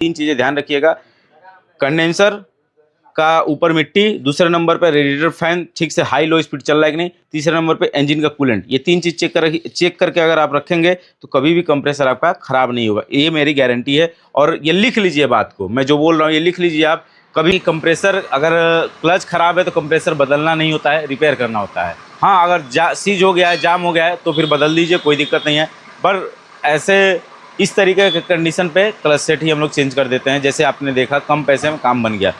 तीन चीज़ें ध्यान रखिएगा, कंडेंसर का ऊपर मिट्टी, दूसरे नंबर पे रेडिएटर फैन ठीक से हाई लो स्पीड चल रहा है कि नहीं, तीसरे नंबर पे इंजन का कूलेंट। ये तीन चीज़ चेक करके अगर आप रखेंगे तो कभी भी कंप्रेसर आपका ख़राब नहीं होगा, ये मेरी गारंटी है। और ये लिख लीजिए बात को, मैं जो बोल रहा हूँ ये लिख लीजिए आप। कभी कंप्रेसर अगर क्लच ख़राब है तो कंप्रेसर बदलना नहीं होता है, रिपेयर करना होता है। हाँ, अगर सीज हो गया है, जाम हो गया है तो फिर बदल दीजिए, कोई दिक्कत नहीं है। पर ऐसे इस तरीके के कंडीशन पे क्लच सेट ही हम लोग चेंज कर देते हैं। जैसे आपने देखा, कम पैसे में काम बन गया।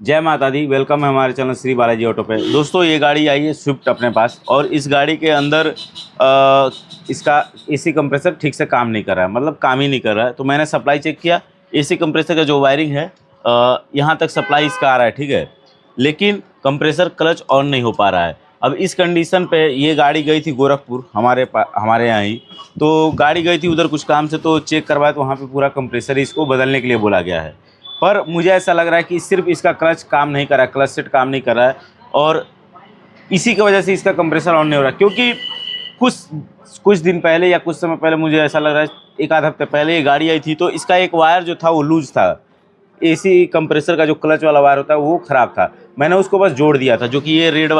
जय माता दी, वेलकम है हमारे चैनल श्री बालाजी ऑटो पे। दोस्तों, ये गाड़ी आई है स्विफ्ट अपने पास, और इस गाड़ी के अंदर इसका एसी कंप्रेसर ठीक से काम नहीं कर रहा है, मतलब काम ही नहीं कर रहा है। तो मैंने सप्लाई चेक किया, एसी कंप्रेसर का जो वायरिंग है यहाँ तक सप्लाई इसका आ रहा है, ठीक है, लेकिन कंप्रेसर क्लच ऑन नहीं हो पा रहा है। अब इस कंडीशन पे ये गाड़ी गई थी गोरखपुर, हमारे यहाँ ही। तो गाड़ी गई थी उधर कुछ काम से, तो चेक करवाया तो वहाँ पे पूरा कंप्रेसर इसको बदलने के लिए बोला गया है। पर मुझे ऐसा लग रहा है कि सिर्फ इसका क्लच काम नहीं कर रहा है, क्लच सेट काम नहीं कर रहा है, और इसी की वजह से इसका कंप्रेसर ऑन नहीं हो रहा है। क्योंकि कुछ दिन पहले या कुछ समय पहले, मुझे ऐसा लग रहा है एक आध हफ्ते पहले ये गाड़ी आई थी, तो इसका एक वायर जो था वो लूज था। एसी कंप्रेसर का जो क्लच वाला वायर होता है वो ख़राब था। मैंने उसको बस जोड़ दिया था, जो कि ये रेड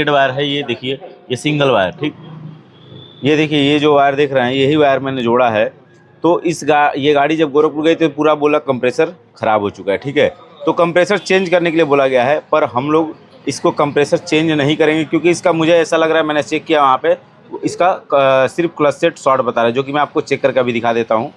वायर है, ये देखिए, ये सिंगल वायर, ठीक, ये देखिए, ये जो वायर देख रहे हैं यही वायर मैंने जोड़ा है। तो ये गाड़ी जब गोरखपुर गई तो पूरा बोला कंप्रेसर ख़राब हो चुका है, ठीक है। तो कंप्रेसर चेंज करने के लिए बोला गया है, पर हम लोग इसको कंप्रेसर चेंज नहीं करेंगे, क्योंकि इसका मुझे ऐसा लग रहा है, मैंने चेक किया वहाँ पे, इसका सिर्फ क्लच सेट शॉर्ट बता रहा है, जो कि मैं आपको चेक करके अभी दिखा देता हूँ।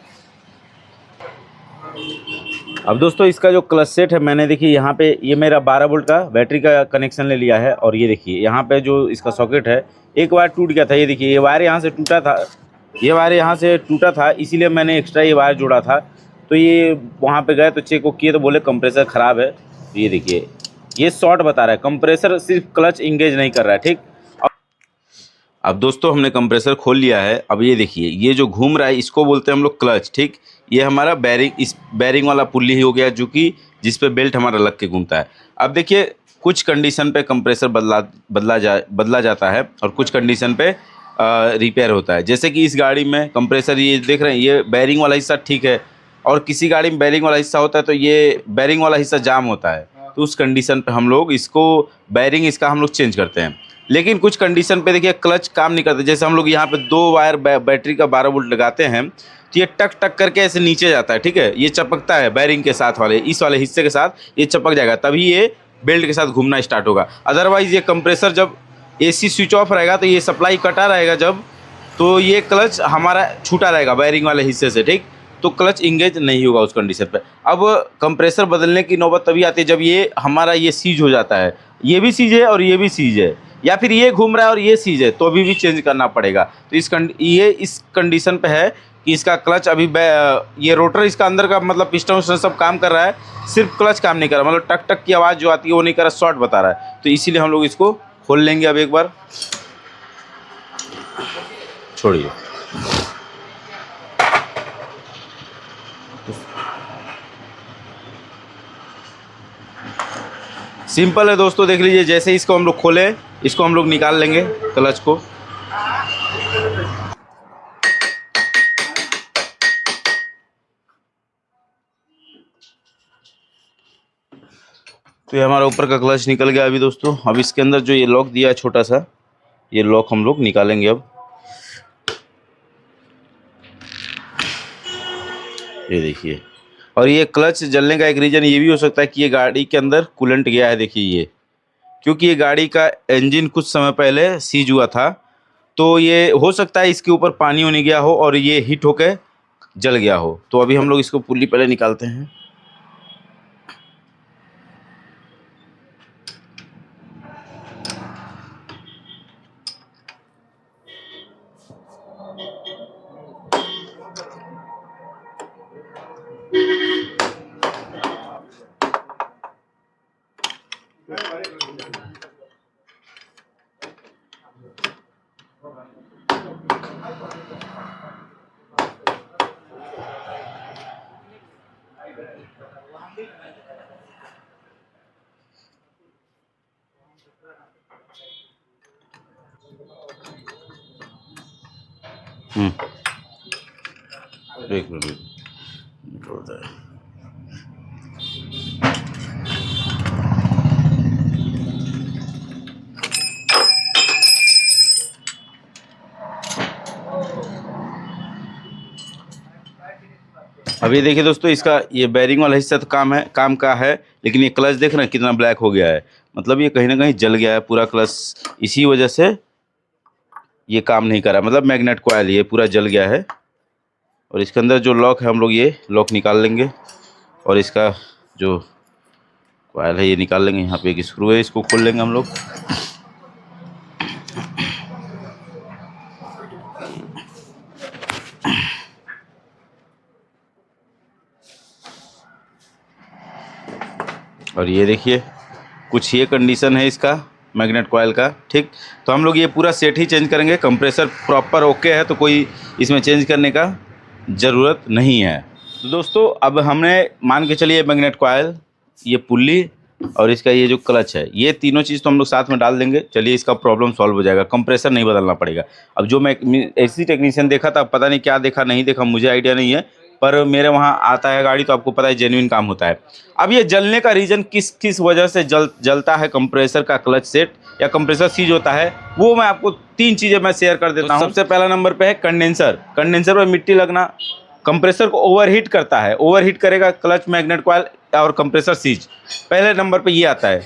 अब दोस्तों, इसका जो क्लच सेट है, मैंने देखिए यहाँ पे ये मेरा 12 वोल्ट का बैटरी का कनेक्शन ले लिया है, और ये देखिए यहाँ पे जो इसका सॉकेट है, एक वायर टूट गया था। ये देखिए, ये वायर यहाँ से टूटा था, ये वायर यहाँ से टूटा था, इसीलिए मैंने एक्स्ट्रा ये वायर जोड़ा था। तो ये वहाँ पे गए तो चेक वो किए तो बोले कंप्रेसर ख़राब है। तो ये देखिए, ये शॉर्ट बता रहा है, कंप्रेसर सिर्फ क्लच इंगेज नहीं कर रहा है, ठीक। अब दोस्तों, हमने कंप्रेसर खोल लिया है। अब ये देखिए, ये जो घूम रहा है इसको बोलते हैं हम लोग क्लच, ठीक। ये हमारा बैरिंग, इस बैरिंग वाला पुल्ली ही हो गया, जो कि जिस पे बेल्ट हमारा लग के घूमता है। अब देखिए, कुछ कंडीशन पे कंप्रेसर बदला जाता है, और कुछ कंडीशन पे रिपेयर होता है। जैसे कि इस गाड़ी में कंप्रेसर, ये देख रहे हैं, ये बैरिंग वाला हिस्सा ठीक है, और किसी गाड़ी में बैरिंग वाला हिस्सा होता है तो ये बैरिंग वाला हिस्सा जाम होता है। तो उस कंडीशन पे हम लोग इसको, बैरिंग इसका हम लोग चेंज करते हैं। लेकिन कुछ कंडीशन पे देखिए क्लच काम नहीं करते। जैसे हम लोग यहाँ पे 2 वायर बैटरी का 12 वोल्ट लगाते हैं, तो ये टक टक करके ऐसे नीचे जाता है, ठीक है, ये चपकता है बैरिंग के साथ वाले, इस वाले हिस्से के साथ ये चपक जाएगा, तभी ये बेल्ट के साथ घूमना स्टार्ट होगा। अदरवाइज़ ये कंप्रेसर जब एसी स्विच ऑफ रहेगा तो ये सप्लाई कटा रहेगा जब, तो ये क्लच हमारा छूटा रहेगा बैरिंग वाले हिस्से से, ठीक। तो क्लच इंगेज नहीं होगा उस कंडीशन पे। अब कंप्रेसर बदलने की नौबत तभी आती है जब ये हमारा ये सीज हो जाता है, ये भी सीज है और ये भी सीज है, या फिर ये घूम रहा है और ये सीज है, तो अभी भी चेंज करना पड़ेगा। तो ये इस कंडीशन पे है कि इसका क्लच अभी ये रोटर इसका अंदर का, मतलब पिस्टन उस्टन सब काम कर रहा है, सिर्फ क्लच काम नहीं कर रहा, मतलब टक टक की आवाज़ जो आती है वो नहीं कर रहा, शॉर्ट बता रहा है। तो इसीलिए हम लोग इसको खोल लेंगे अब एक बार, छोड़िए। सिंपल है दोस्तों, देख लीजिए, जैसे इसको हम लोग खोले, इसको हम लोग निकाल लेंगे क्लच को। तो ये हमारा ऊपर का क्लच निकल गया अभी दोस्तों। अब इसके अंदर जो ये लॉक दिया है छोटा सा, ये लॉक हम लोग निकालेंगे अब। ये देखिए, और ये क्लच जलने का एक रीज़न ये भी हो सकता है कि ये गाड़ी के अंदर कूलेंट गया है, देखिए ये, क्योंकि ये गाड़ी का इंजन कुछ समय पहले सीज हुआ था, तो ये हो सकता है इसके ऊपर पानी होने गया हो और ये हीट होकर जल गया हो। तो अभी हम लोग इसको पुल्ली पहले निकालते हैं। एक मिनट निकलता है। अब ये देखिए दोस्तों, इसका ये बैरिंग वाला हिस्सा तो काम का है, लेकिन ये क्लच देख रहे हैं कितना ब्लैक हो गया है। मतलब ये कहीं ना कहीं जल गया है पूरा क्लच, इसी वजह से ये काम नहीं कर रहा। मतलब मैग्नेट कॉइल ये पूरा जल गया है। और इसके अंदर जो लॉक है हम लोग ये लॉक निकाल लेंगे, और इसका जो कॉइल है ये निकाल लेंगे। यहाँ पे एक स्क्रू है, इसको खोल लेंगे हम लोग। और ये देखिए कुछ ये कंडीशन है इसका मैग्नेट कॉइल का। ठीक, तो हम लोग ये पूरा सेट ही चेंज करेंगे। कंप्रेसर प्रॉपर ओके है तो कोई इसमें चेंज करने का ज़रूरत नहीं है। तो दोस्तों अब हमने मान के चलिए मैग्नेट कॉइल, ये पुल्ली और इसका ये जो क्लच है, ये तीनों चीज़ तो हम लोग साथ में डाल देंगे। चलिए इसका प्रॉब्लम सॉल्व हो जाएगा, कंप्रेसर नहीं बदलना पड़ेगा। अब जो मैं ऐसी टेक्नीशियन देखा था, पता नहीं क्या देखा नहीं देखा, मुझे आइडिया नहीं है, पर मेरे वहाँ आता है गाड़ी तो आपको पता है जेन्युइन काम होता है। अब ये जलने का रीज़न किस किस वजह से जलता है कंप्रेसर का क्लच सेट या कंप्रेसर सीज होता है, वो मैं आपको 3 चीज़ें मैं शेयर कर देता हूँ। सबसे पहला नंबर पे है कंडेंसर। कंडेंसर पर मिट्टी लगना कंप्रेसर को ओवरहीट करता है। ओवरहीट करेगा क्लच, मैग्नेट कॉइल और कंप्रेसर सीज। पहले नंबर पे ये आता है।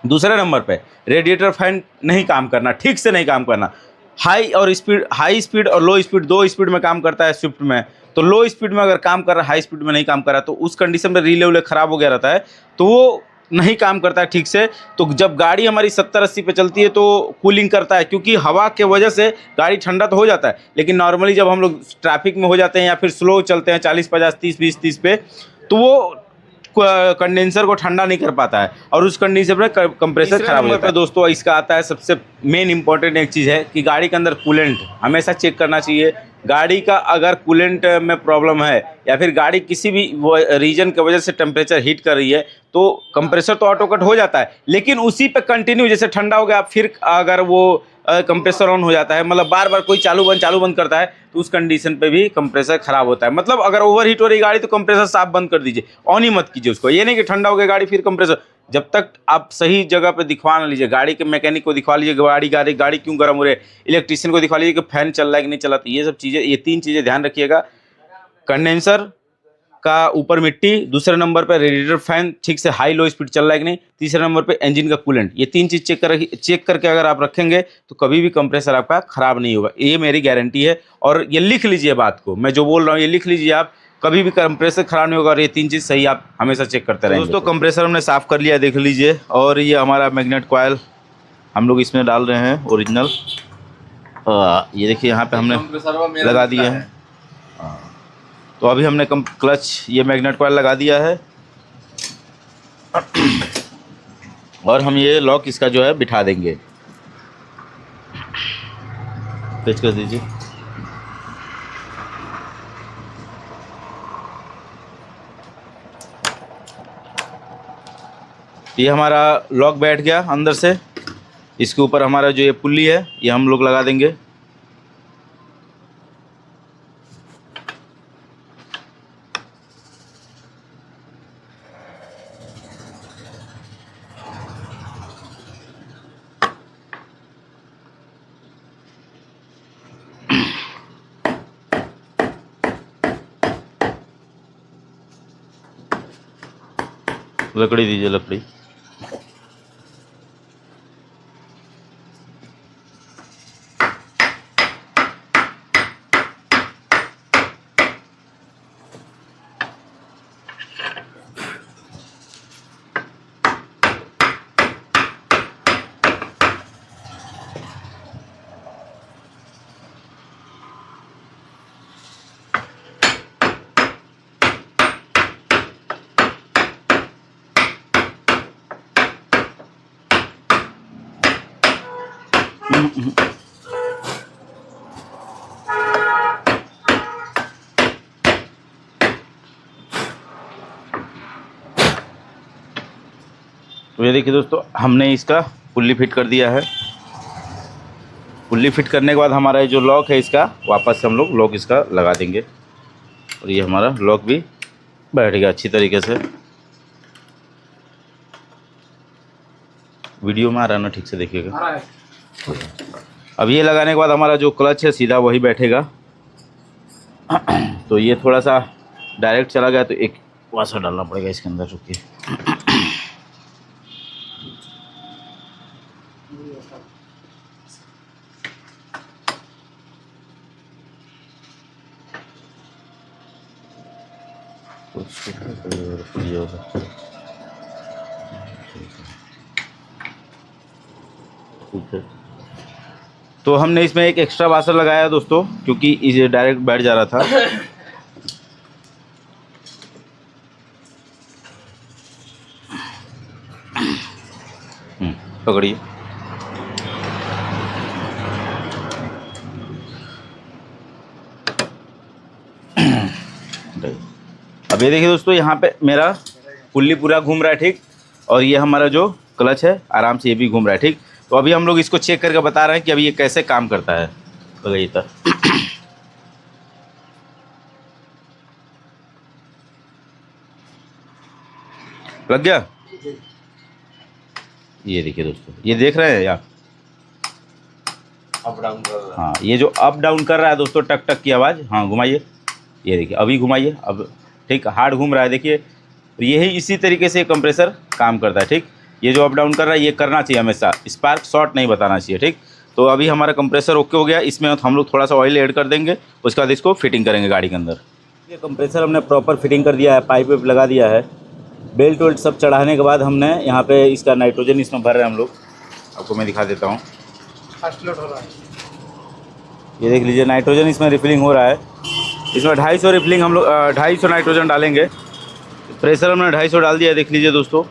दूसरे नंबर पे रेडिएटर फैन नहीं काम करना, ठीक से नहीं काम करना। हाई स्पीड और लो स्पीड, 2 स्पीड में काम करता है स्विफ्ट में। तो लो स्पीड में अगर काम कर रहा है, हाई स्पीड में नहीं काम कर रहा, तो उस कंडीशन में रिले उले खराब हो गया रहता है, तो वो नहीं काम करता है ठीक से। तो जब गाड़ी हमारी 70-80 पे चलती है तो कूलिंग करता है, क्योंकि हवा के वजह से गाड़ी ठंडा तो हो जाता है। लेकिन नॉर्मली जब हम लोग ट्रैफिक में हो जाते हैं या फिर स्लो चलते हैं 40-50, 30-20-30 पे, तो वो कंडेंसर को ठंडा नहीं कर पाता है और उस कंडीशन में कंप्रेसर खराब हो जाता है। दोस्तों इसका आता है सबसे मेन इंपॉर्टेंट एक चीज़ है कि गाड़ी के अंदर कूलेंट हमेशा चेक करना चाहिए। गाड़ी का अगर कूलेंट में प्रॉब्लम है या फिर गाड़ी किसी भी रीजन की वजह से टेम्परेचर हीट कर रही है, तो कंप्रेसर तो ऑटो कट हो जाता है, लेकिन उसी पे कंटिन्यू जैसे ठंडा हो गया फिर अगर वो कंप्रेसर ऑन हो जाता है, मतलब बार बार कोई चालू बंद करता है, तो उस कंडीशन पे भी कंप्रेसर खराब होता है। मतलब अगर ओवर हीट हो रही गाड़ी तो कंप्रेसर साफ बंद कर दीजिए, ऑन ही मत कीजिए उसको। ये नहीं कि ठंडा हो गया गाड़ी फिर कंप्रेसर, जब तक आप सही जगह पे दिखवा ना लीजिए, गाड़ी के मैकेनिक को दिखवा लीजिए गाड़ी क्यों गर्म हो रही है, इलेक्ट्रीशियन को दिखवा लीजिए कि फैन चल रहा है कि नहीं चला। तो ये सब चीज़ें, ये 3 चीज़ें ध्यान रखिएगा। कंडेंसर का ऊपर मिट्टी, दूसरे नंबर पर रेडिएटर फैन ठीक से हाई लो स्पीड चल रहा है कि नहीं, तीसरे नंबर पे इंजन का कूलेंट। ये 3 चीज़ चेक करके अगर आप रखेंगे तो कभी भी कंप्रेसर आपका खराब नहीं होगा, ये मेरी गारंटी है। और ये लिख लीजिए बात को, मैं जो बोल रहा हूँ ये लिख लीजिए आप, कभी भी कंप्रेसर खराब नहीं होगा और ये 3 चीज़ सही आप हमेशा चेक करते रहेंगे। दोस्तों कंप्रेसर हमने साफ़ कर लिया, देख लीजिए। और ये हमारा मैग्नेट कॉइल हम लोग इसमें डाल रहे हैं ओरिजिनल। ये देखिए यहाँ पे हमने लगा दिया है। तो अभी हमने क्लच ये मैग्नेट कॉइल लगा दिया है और हम ये लॉक इसका जो है बिठा देंगे। पेच कर दीजिए। ये हमारा लॉक बैठ गया अंदर से। इसके ऊपर हमारा जो ये पुल्ली है ये हम लोग लगा देंगे। लकड़ी दीजिए, लकड़ी। तो ये देखिए दोस्तों, हमने इसका पुल्ली फिट कर दिया है। पुल्ली फिट करने के बाद हमारा ये जो लॉक है इसका वापस से हम लोग लॉक इसका लगा देंगे और ये हमारा लॉक भी बैठेगा अच्छी तरीके से। वीडियो में आ रहा है ना, ठीक से देखिएगा। अब ये लगाने के बाद हमारा जो क्लच है सीधा वही बैठेगा। तो ये थोड़ा सा डायरेक्ट चला गया तो एक वाशर डालना पड़ेगा इसके अंदर, रुकिए। तो हमने इसमें एक एक्स्ट्रा वाशर लगाया दोस्तों, क्योंकि इसे डायरेक्ट बैठ जा रहा था। पकड़िए। अब ये देखिए दोस्तों, यहाँ पे मेरा पुल्ली पूरा घूम रहा है, ठीक। और ये हमारा जो क्लच है आराम से ये भी घूम रहा है, ठीक। तो अभी हम लोग इसको चेक करके बता रहे हैं कि अभी ये कैसे काम करता है। तो ये था लग गया। ये देखिए दोस्तों, ये देख रहे हैं यार, अप डाउन कर रहा है। हाँ, ये जो अप डाउन कर रहा है दोस्तों, टक टक की आवाज़। हाँ घुमाइए, ये देखिए अभी घुमाइए, अब ठीक हार्ड घूम रहा है, देखिए। यही इसी तरीके से कंप्रेसर काम करता है, ठीक। ये जो अप डाउन कर रहा है ये करना चाहिए हमेशा, स्पार्क शॉर्ट नहीं बताना चाहिए, ठीक। तो अभी हमारा कंप्रेसर ओके हो गया। इसमें हम लोग थोड़ा सा ऑयल ऐड कर देंगे, उसके बाद इसको फिटिंग करेंगे गाड़ी के अंदर। ये कंप्रेसर हमने प्रॉपर फिटिंग कर दिया है, पाइप वाइप लगा दिया है, बेल्ट वेल्ट सब चढ़ाने के बाद हमने यहाँ पे इसका नाइट्रोजन इसमें भर रहे हैं हम लोग। आपको मैं दिखा देता हूँ, फर्स्ट लोड हो रहा है। ये देख लीजिए नाइट्रोजन इसमें रिफिलिंग हो रहा है। इसमें 250 रिफिलिंग हम लोग 250 नाइट्रोजन डालेंगे। प्रेशर हमने 250 डाल दिया है, देख लीजिए दोस्तों।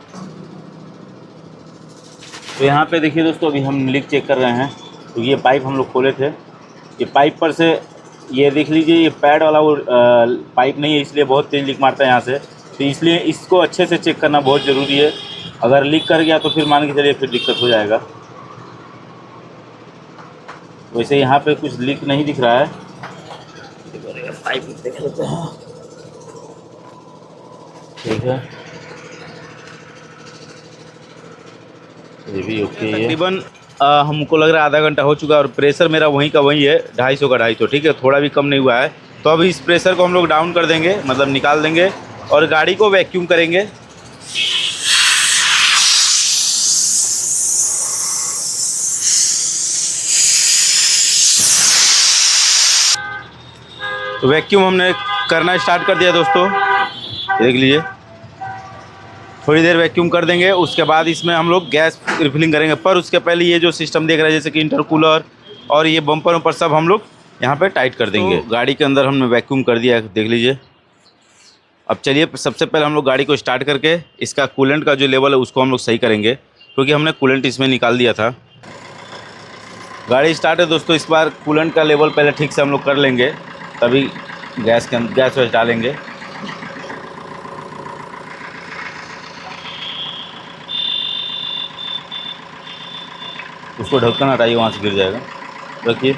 तो यहाँ पे देखिए दोस्तों, अभी हम लीक चेक कर रहे हैं। तो ये पाइप हम लोग खोले थे, ये पाइप पर से ये देख लीजिए, ये पैड वाला वो पाइप नहीं है, इसलिए बहुत तेज़ लीक मारता है यहाँ से। तो इसलिए इसको अच्छे से चेक करना बहुत ज़रूरी है। अगर लीक कर गया तो फिर मान के चलिए फिर दिक्कत हो जाएगा। वैसे यहाँ पे कुछ लीक नहीं दिख रहा है, पाइप देख लेते हैं, ठीक है। ये भी ओके है। तकरीबन हमको लग रहा है आधा घंटा हो चुका है और प्रेशर मेरा वहीं का वहीं है, 250 का 250, ठीक है, थोड़ा भी कम नहीं हुआ है। तो अब इस प्रेशर को हम लोग डाउन कर देंगे, मतलब निकाल देंगे और गाड़ी को वैक्यूम करेंगे। तो वैक्यूम हमने करना स्टार्ट कर दिया दोस्तों, देख लीजिए। थोड़ी देर वैक्यूम कर देंगे, उसके बाद इसमें हम लोग गैस रिफिलिंग करेंगे। पर उसके पहले ये जो सिस्टम देख रहे हैं, जैसे कि इंटरकूलर और ये बम्पर वम्पर सब हम लोग यहाँ पे टाइट कर देंगे। तो गाड़ी के अंदर हमने वैक्यूम कर दिया है, देख लीजिए। अब चलिए सबसे पहले हम लोग गाड़ी को स्टार्ट करके इसका कूलेंट का जो लेवल है उसको हम लोग सही करेंगे, क्योंकि हमने कूलेंट इसमें निकाल दिया था। गाड़ी स्टार्ट है दोस्तों, इस बार कूलेंट का लेवल पहले ठीक से हम लोग कर लेंगे, तभी गैस वैस डालेंगे। उसको ढक्कन हटाइए, वहाँ से गिर जाएगा, रखिए।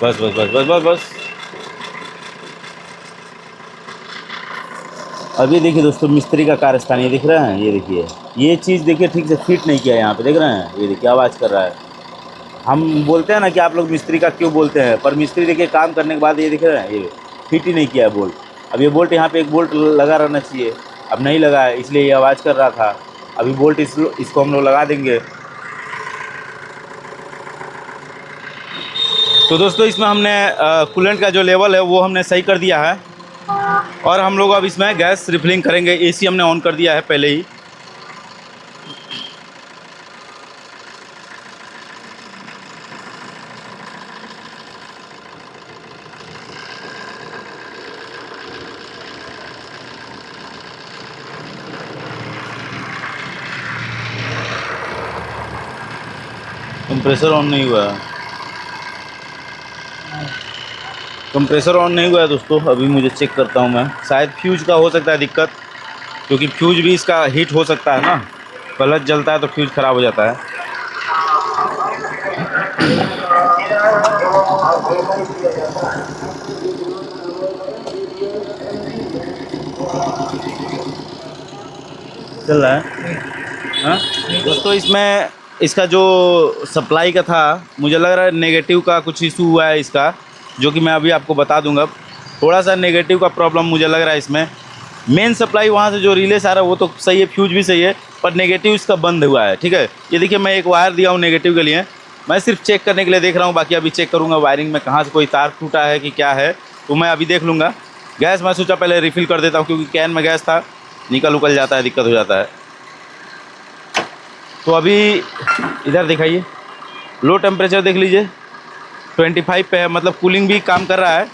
बस बस बस बस बस बस। अब ये देखिए दोस्तों, मिस्त्री का कारस्तान ये दिख रहा है, ये देखिए, ये चीज़ देखिए ठीक से फिट नहीं किया है यहाँ पे, देख रहे हैं, ये देखिए आवाज़ कर रहा है। हम बोलते हैं ना कि आप लोग मिस्त्री का क्यों बोलते हैं, पर मिस्त्री देखिए काम करने के बाद ये दिख रहा है, ये फिट ही नहीं किया है बोल्ट। अब ये बोल्ट यहाँ पे एक बोल्ट लगा रहना चाहिए, अब नहीं लगा है, इसलिए ये आवाज़ कर रहा था। अभी बोल्ट इसको हम लोग लगा देंगे। तो दोस्तों इसमें हमने कूलेंट का जो लेवल है वो हमने सही कर दिया है और हम लोग अब इसमें गैस रिफिलिंग करेंगे। एसी हमने ऑन कर दिया है पहले ही। कंप्रेसर ऑन नहीं हुआ है, कंप्रेसर ऑन नहीं हुआ है दोस्तों। अभी मुझे चेक करता हूँ मैं, शायद फ्यूज का हो सकता है दिक्कत, क्योंकि फ्यूज भी इसका हीट हो सकता है ना, क्लच जलता है तो फ्यूज ख़राब हो जाता है। चल रहा है हाँ दोस्तों। इसमें इसका जो सप्लाई का था, मुझे लग रहा है नेगेटिव का कुछ इशू हुआ है इसका, जो कि मैं अभी आपको बता दूंगा। थोड़ा सा नेगेटिव का प्रॉब्लम मुझे लग रहा है इसमें। मेन सप्लाई वहाँ से जो रिले आ रहा है वो तो सही है, फ्यूज भी सही है, पर नेगेटिव इसका बंद हुआ है। ठीक है, ये देखिए मैं एक वायर दिया हूँ नेगेटिव के लिए, मैं सिर्फ चेक करने के लिए देख रहा हूँ, बाकी अभी चेक करूँगा वायरिंग में कहाँ से कोई तार टूटा है कि क्या है, तो मैं अभी देख लूँगा। गैस मैं सोचा पहले रिफ़िल कर देता हूँ, क्योंकि कैन में गैस था, निकल उकल जाता है, दिक्कत हो जाता है। तो अभी इधर दिखाइए, लो टेम्परेचर देख लीजिए 25 पे है, मतलब कूलिंग भी काम कर रहा है।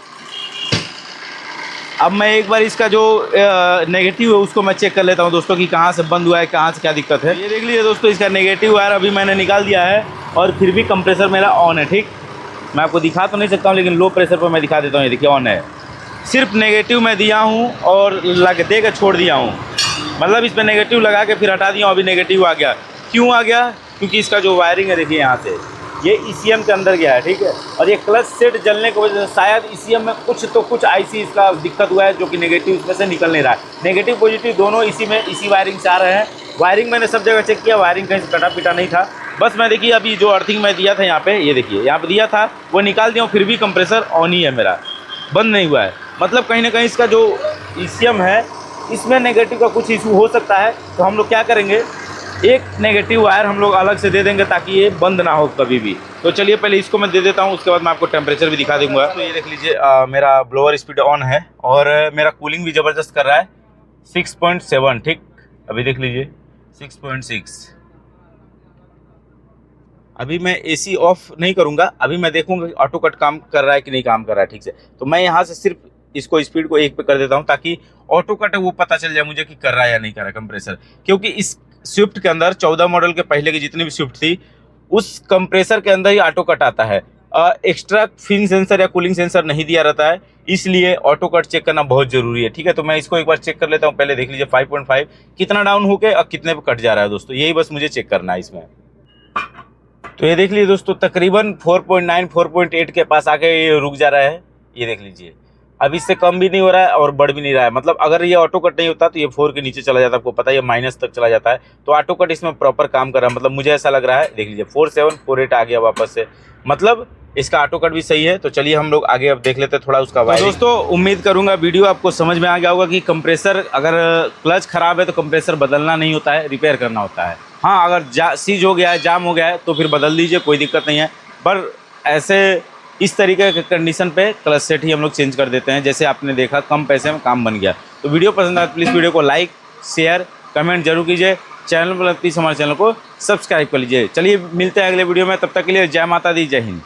अब मैं एक बार इसका जो नेगेटिव है उसको मैं चेक कर लेता हूँ दोस्तों कि कहाँ से बंद हुआ है, कहाँ से क्या दिक्कत है। ये देख लीजिए दोस्तों, इसका नेगेटिव वायर अभी मैंने निकाल दिया है और फिर भी कंप्रेसर मेरा ऑन है। ठीक, मैं आपको दिखा तो नहीं सकता हूँ, लेकिन लो प्रेशर पर मैं दिखा देता हूँ। ये देखिए ऑन है, सिर्फ नेगेटिव मैं दिया हूँ और लग दे के छोड़ दिया हूँ, मतलब इस पर नेगेटिव लगा के फिर हटा दिया हूँ। अभी नेगेटिव आ गया, क्यों आ गया? क्योंकि इसका जो वायरिंग है देखिए यहाँ से ये ECM के अंदर गया है। ठीक है, और ये क्लच सेट जलने की वजह से शायद ECM में कुछ IC इसका दिक्कत हुआ है, जो कि नेगेटिव इसमें से निकल नहीं रहा है। नेगेटिव पॉजिटिव दोनों इसी वायरिंग से आ रहे हैं। वायरिंग मैंने सब जगह चेक किया, वायरिंग कहीं से कटा पिटा नहीं था। बस मैं देखिए अभी जो अर्थिंग मैं दिया था यहाँ पे, ये देखिए यहाँ पे दिया था वो निकाल दिया हूँ, फिर भी कंप्रेसर ऑन ही है मेरा, बंद नहीं हुआ है। मतलब कहीं ना कहीं इसका जो ECM है इसमें नेगेटिव का कुछ इशू हो सकता है। तो हम लोग क्या करेंगे, एक नेगेटिव वायर हम लोग अलग से दे देंगे ताकि ये बंद ना हो कभी भी। तो चलिए पहले इसको मैं दे देता हूँ, उसके बाद मैं आपको टेम्परेचर भी दिखा दूंगा। तो ये देख लीजिए मेरा ब्लोअर स्पीड ऑन है और मेरा कूलिंग भी ज़बरदस्त कर रहा है 6.7। ठीक, अभी देख लीजिए 6.6। अभी मैं AC ऑफ नहीं करूँगा, अभी मैं देखूँगा ऑटो कट काम कर रहा है कि नहीं काम कर रहा है ठीक से। तो मैं यहाँ से सिर्फ इसको स्पीड को 1 पे कर देता हूँ, ताकि ऑटो कट है वो पता चल जाए मुझे कि कर रहा है या नहीं कर रहा है कंप्रेसर। क्योंकि इस स्विफ्ट के अंदर 14 मॉडल के पहले की जितनी भी स्विफ्ट थी उस कंप्रेसर के अंदर ही ऑटो कट आता है। एक्स्ट्रा फिन सेंसर या कूलिंग सेंसर नहीं दिया रहता है, इसलिए ऑटो कट चेक करना बहुत ज़रूरी है। ठीक है, तो मैं इसको एक बार चेक कर लेता हूँ। पहले देख लीजिए 5.5 कितना डाउन होके और कितने पे कट जा रहा है दोस्तों, यही बस मुझे चेक करना है इसमें। तो ये देख लीजिए दोस्तों, तकरीबन 4.9 4.8 के पास आके ये रुक जा रहा है। ये देख लीजिए, अब इससे कम भी नहीं हो रहा है और बढ़ भी नहीं रहा है। मतलब अगर ये ऑटो कट नहीं होता तो ये 4 के नीचे चला जाता, आपको पता है ये माइनस तक चला जाता है। तो ऑटो कट इसमें प्रॉपर काम कर रहा है, मतलब मुझे ऐसा लग रहा है। देख लीजिए 4748 आ गया वापस से, मतलब इसका ऑटो कट भी सही है। तो चलिए हम लोग आगे अब देख लेते हैं थोड़ा उसका वायरिंग। तो दोस्तों उम्मीद करूंगा वीडियो आपको समझ में आ गया होगा कि कंप्रेसर अगर क्लच खराब है तो कंप्रेसर बदलना नहीं होता है, रिपेयर करना होता है। हाँ, अगर सीज हो गया है, जाम हो गया है तो फिर बदल दीजिए, कोई दिक्कत नहीं है। पर ऐसे इस तरीके के कंडीशन पे क्लच सेट ही हम लोग चेंज कर देते हैं। जैसे आपने देखा कम पैसे में काम बन गया। तो वीडियो पसंद आए प्लीज़ वीडियो को लाइक शेयर कमेंट जरूर कीजिए। चैनल पर प्लीज़ हमारे चैनल को सब्सक्राइब कर लीजिए। चलिए मिलते हैं अगले वीडियो में, तब तक के लिए जय माता दी, जय हिंद।